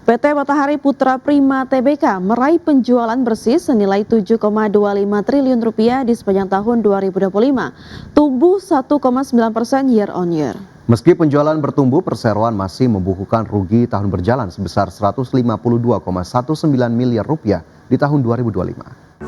PT Matahari Putra Prima Tbk meraih penjualan bersih senilai 7,25 triliun rupiah di sepanjang tahun 2025, tumbuh 1,9% year on year. Meski penjualan bertumbuh, perseroan masih membukukan rugi tahun berjalan sebesar 152,19 miliar rupiah di tahun 2025.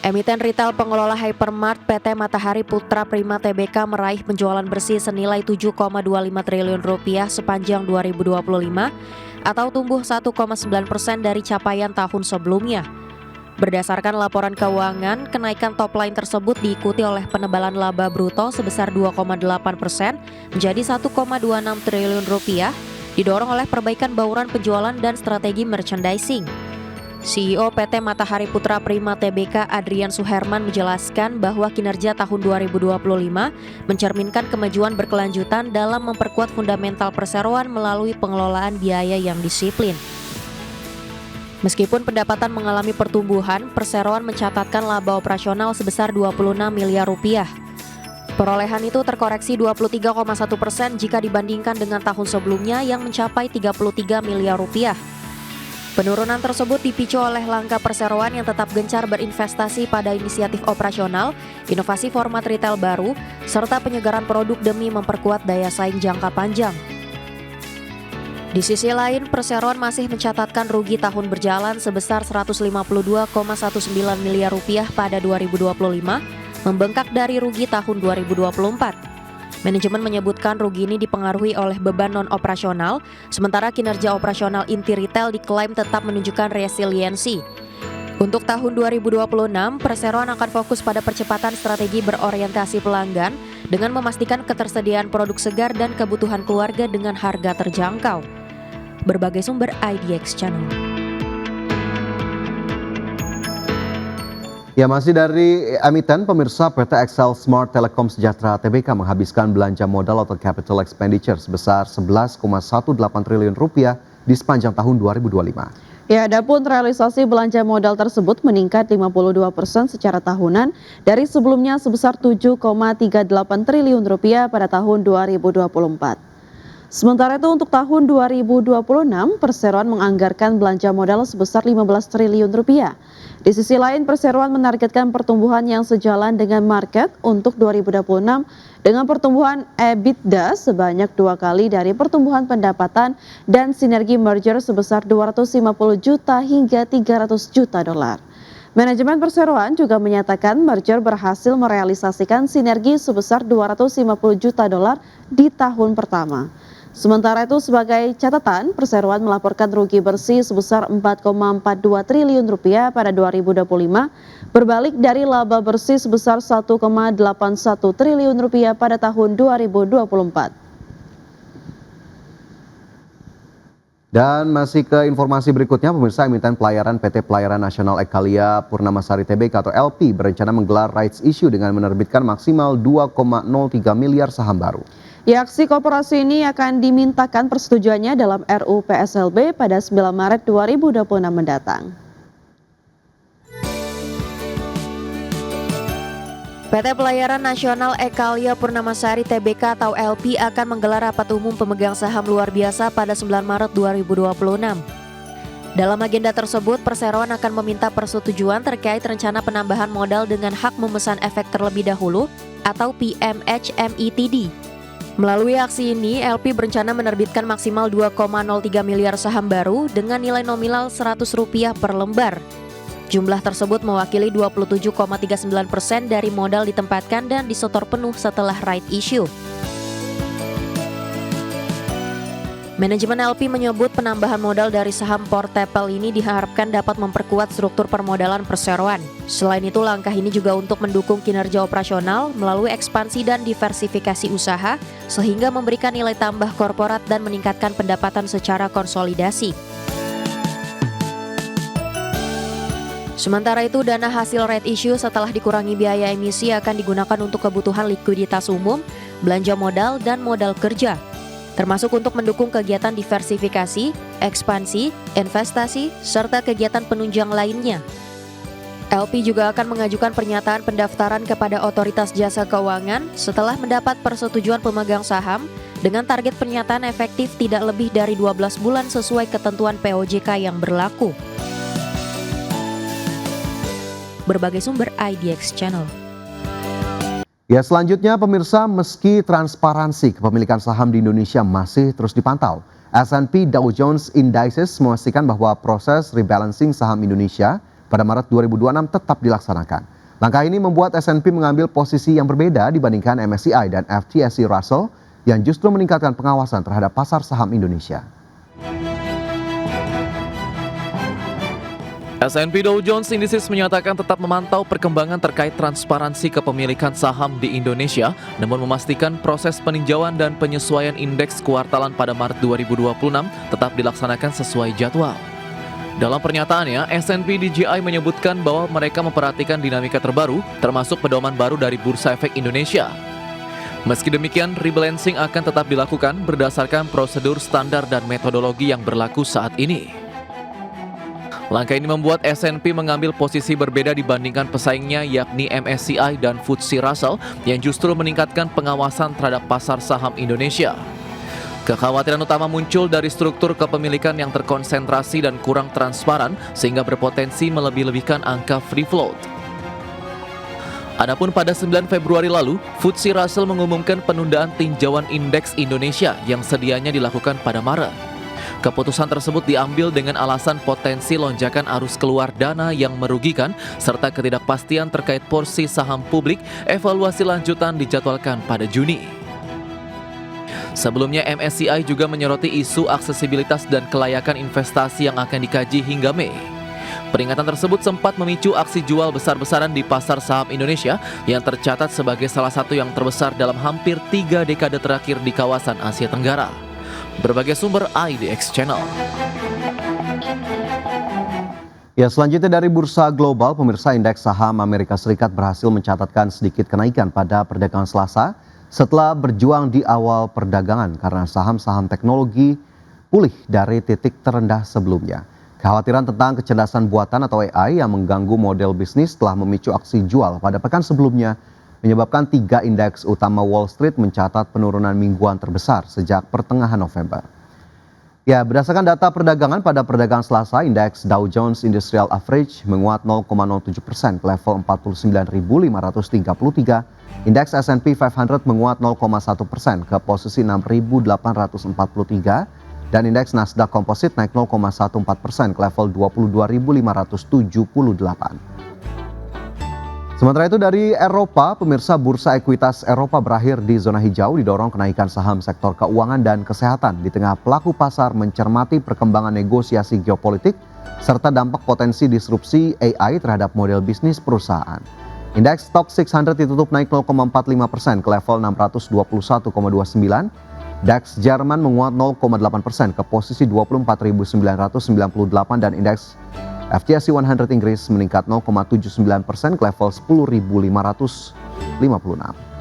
Emiten retail pengelola hypermart PT Matahari Putra Prima Tbk meraih penjualan bersih senilai 7,25 triliun rupiah sepanjang 2025 atau tumbuh 1,9% dari capaian tahun sebelumnya. Berdasarkan laporan keuangan, kenaikan top line tersebut diikuti oleh penebalan laba bruto sebesar 2,8% menjadi 1,26 triliun rupiah, didorong oleh perbaikan bauran penjualan dan strategi merchandising. CEO PT Matahari Putra Prima Tbk Adrian Suherman menjelaskan bahwa kinerja tahun 2025 mencerminkan kemajuan berkelanjutan dalam memperkuat fundamental perseroan melalui pengelolaan biaya yang disiplin. Meskipun pendapatan mengalami pertumbuhan, perseroan mencatatkan laba operasional sebesar 26 miliar rupiah. Perolehan itu terkoreksi 23,1% jika dibandingkan dengan tahun sebelumnya yang mencapai 33 miliar rupiah. Penurunan tersebut dipicu oleh langkah perseroan yang tetap gencar berinvestasi pada inisiatif operasional, inovasi format retail baru, serta penyegaran produk demi memperkuat daya saing jangka panjang. Di sisi lain, perseroan masih mencatatkan rugi tahun berjalan sebesar 152,19 miliar rupiah pada 2025, membengkak dari rugi tahun 2024. Manajemen menyebutkan rugi ini dipengaruhi oleh beban non-operasional, sementara kinerja operasional inti retail diklaim tetap menunjukkan resiliensi. Untuk tahun 2026, perseroan akan fokus pada percepatan strategi berorientasi pelanggan dengan memastikan ketersediaan produk segar dan kebutuhan keluarga dengan harga terjangkau. Berbagai sumber IDX Channel. Ya, masih dari emiten, pemirsa, PT Excel Smart Telecom Sejahtera Tbk menghabiskan belanja modal atau capital expenditure sebesar 11,18 triliun rupiah di sepanjang tahun 2025. Ya, adapun realisasi belanja modal tersebut meningkat 52% secara tahunan dari sebelumnya sebesar 7,38 triliun rupiah pada tahun 2024. Sementara itu untuk tahun 2026, perseroan menganggarkan belanja modal sebesar 15 triliun rupiah. Di sisi lain, perseroan menargetkan pertumbuhan yang sejalan dengan market untuk 2026 dengan pertumbuhan EBITDA sebanyak 2 kali dari pertumbuhan pendapatan dan sinergi merger sebesar 250 juta hingga 300 juta dolar. Manajemen perseroan juga menyatakan merger berhasil merealisasikan sinergi sebesar 250 juta dolar di tahun pertama. Sementara itu sebagai catatan, perseroan melaporkan rugi bersih sebesar 4,42 triliun rupiah pada 2025, berbalik dari laba bersih sebesar 1,81 triliun rupiah pada tahun 2024. Dan masih ke informasi berikutnya, pemirsa, emiten pelayaran PT Pelayaran Nasional Ekalia Purnamasari Tbk atau LP berencana menggelar rights issue dengan menerbitkan maksimal 2,03 miliar saham baru. Ya, aksi koperasi ini akan dimintakan persetujuannya dalam RUU PSLB pada 9 Maret 2026 mendatang. PT Pelayaran Nasional Ekalia Purnamasari Tbk atau LP akan menggelar rapat umum pemegang saham luar biasa pada 9 Maret 2026. Dalam agenda tersebut, perseroan akan meminta persetujuan terkait rencana penambahan modal dengan hak memesan efek terlebih dahulu atau PMHMETD. Melalui aksi ini, LP berencana menerbitkan maksimal 2,03 miliar saham baru dengan nilai nominal Rp100 per lembar. Jumlah tersebut mewakili 27,39% dari modal ditempatkan dan disetor penuh setelah right issue. Manajemen LP menyebut penambahan modal dari saham portable ini diharapkan dapat memperkuat struktur permodalan perseroan. Selain itu, langkah ini juga untuk mendukung kinerja operasional melalui ekspansi dan diversifikasi usaha, sehingga memberikan nilai tambah korporat dan meningkatkan pendapatan secara konsolidasi. Sementara itu, dana hasil right issue setelah dikurangi biaya emisi akan digunakan untuk kebutuhan likuiditas umum, belanja modal, dan modal kerja, termasuk untuk mendukung kegiatan diversifikasi, ekspansi, investasi, serta kegiatan penunjang lainnya. LP juga akan mengajukan pernyataan pendaftaran kepada Otoritas Jasa Keuangan setelah mendapat persetujuan pemegang saham dengan target pernyataan efektif tidak lebih dari 12 bulan sesuai ketentuan POJK yang berlaku. Berbagai sumber IDX Channel. Ya, selanjutnya pemirsa, meski transparansi kepemilikan saham di Indonesia masih terus dipantau, S&P Dow Jones Indices memastikan bahwa proses rebalancing saham Indonesia pada Maret 2026 tetap dilaksanakan. Langkah ini membuat S&P mengambil posisi yang berbeda dibandingkan MSCI dan FTSE Russell yang justru meningkatkan pengawasan terhadap pasar saham Indonesia. S&P Dow Jones Indices menyatakan tetap memantau perkembangan terkait transparansi kepemilikan saham di Indonesia, namun memastikan proses peninjauan dan penyesuaian indeks kuartalan pada Maret 2026 tetap dilaksanakan sesuai jadwal. Dalam pernyataannya, S&P DJI menyebutkan bahwa mereka memperhatikan dinamika terbaru, termasuk pedoman baru dari Bursa Efek Indonesia. Meski demikian, rebalancing akan tetap dilakukan berdasarkan prosedur standar dan metodologi yang berlaku saat ini. Langkah ini membuat S&P mengambil posisi berbeda dibandingkan pesaingnya yakni MSCI dan FTSE Russell yang justru meningkatkan pengawasan terhadap pasar saham Indonesia. Kekhawatiran utama muncul dari struktur kepemilikan yang terkonsentrasi dan kurang transparan sehingga berpotensi melebih-lebihkan angka free float. Adapun pada 9 Februari lalu, FTSE Russell mengumumkan penundaan tinjauan indeks Indonesia yang sedianya dilakukan pada Maret. Keputusan tersebut diambil dengan alasan potensi lonjakan arus keluar dana yang merugikan serta ketidakpastian terkait porsi saham publik. Evaluasi lanjutan dijadwalkan pada Juni. Sebelumnya MSCI juga menyoroti isu aksesibilitas dan kelayakan investasi yang akan dikaji hingga Mei. Peringatan tersebut sempat memicu aksi jual besar-besaran di pasar saham Indonesia yang tercatat sebagai salah satu yang terbesar dalam hampir 3 dekade terakhir di kawasan Asia Tenggara. Berbagai sumber IDX Channel. Ya, selanjutnya dari bursa global, pemirsa, indeks saham Amerika Serikat berhasil mencatatkan sedikit kenaikan pada perdagangan Selasa setelah berjuang di awal perdagangan karena saham-saham teknologi pulih dari titik terendah sebelumnya. Kekhawatiran tentang kecerdasan buatan atau AI yang mengganggu model bisnis telah memicu aksi jual pada pekan sebelumnya, menyebabkan 3 indeks utama Wall Street mencatat penurunan mingguan terbesar sejak pertengahan November. Ya, berdasarkan data perdagangan pada perdagangan Selasa, indeks Dow Jones Industrial Average menguat 0,07% ke level 49.533. Indeks S&P 500 menguat 0,1% ke posisi 6.843 dan indeks Nasdaq Composite naik 0,14% ke level 22.578. Sementara itu dari Eropa, pemirsa, bursa ekuitas Eropa berakhir di zona hijau didorong kenaikan saham sektor keuangan dan kesehatan di tengah pelaku pasar mencermati perkembangan negosiasi geopolitik serta dampak potensi disrupsi AI terhadap model bisnis perusahaan. Indeks Stoxx 600 ditutup naik 0,45% ke level 621,29. DAX Jerman menguat 0,8% ke posisi 24.998 dan indeks FTSE 100 Inggris meningkat 0,79% ke level 10.556.